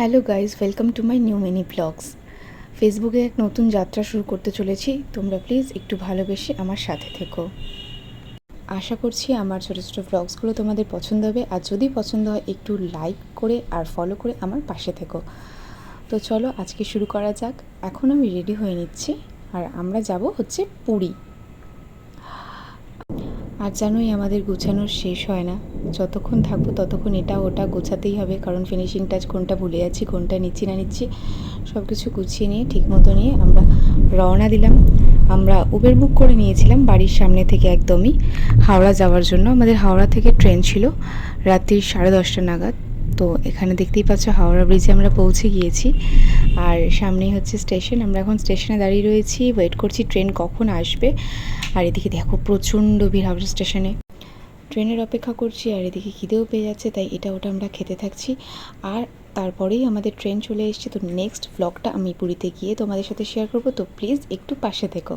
Hello guys, welcome to my new mini blogs. ফেসবুকে এক নতুন যাত্রা শুরু করতে চলেছি। তোমরা প্লিজ একটু ভালোবেসে আমার সাথে থেকো। আশা করছি আমার ছোটো ছোটো ব্লগসগুলো তোমাদের পছন্দ হবে, আর যদি পছন্দ হয় একটু লাইক করে আর ফলো করে আমার পাশে থেকো। তো চলো আজকে শুরু করা যাক। এখন আমি রেডি হয়ে নিচ্ছি, আর আমরা যাব হচ্ছে পুরী। আর জানোই আমাদের গোছানোর শেষ হয় না, যতক্ষণ থাকবো ততক্ষণ এটা ওটা গোছাতেই হবে, কারণ ফিনিশিং টাচ কোনটা ভুলে যাচ্ছি, কোনটা নিচ্ছি না নিচ্ছি, সব কিছু গুছিয়ে নিয়ে ঠিক মতো নিয়ে আমরা রওনা দিলাম। আমরা উবের বুক করে নিয়েছিলাম বাড়ির সামনে থেকে একদমই হাওড়া যাওয়ার জন্য। আমাদের হাওড়া থেকে ট্রেন ছিল রাত্রির 10:30 নাগাদ। তো এখানে দেখতেই পাচ্ছ হাওড়া ব্রিজে আমরা পৌঁছে গিয়েছি, আর সামনেই হচ্ছে স্টেশন। আমরা এখন স্টেশনে দাঁড়িয়ে রয়েছি, ওয়েট করছি ট্রেন কখন আসবে। আর এদিকে দেখো প্রচণ্ড ভিড় হাওড়া স্টেশনে, ট্রেনের অপেক্ষা করছি, আর এদিকে খিদেও পেয়ে যাচ্ছে, তাই এটা ওটা আমরা খেতে থাকছি। আর তারপরেই আমাদের ট্রেন চলে এসেছে। তো নেক্সট ব্লগটা আমি পুরীতে গিয়ে তোমাদের সাথে শেয়ার করবো, তো প্লিজ একটু পাশে থেকো।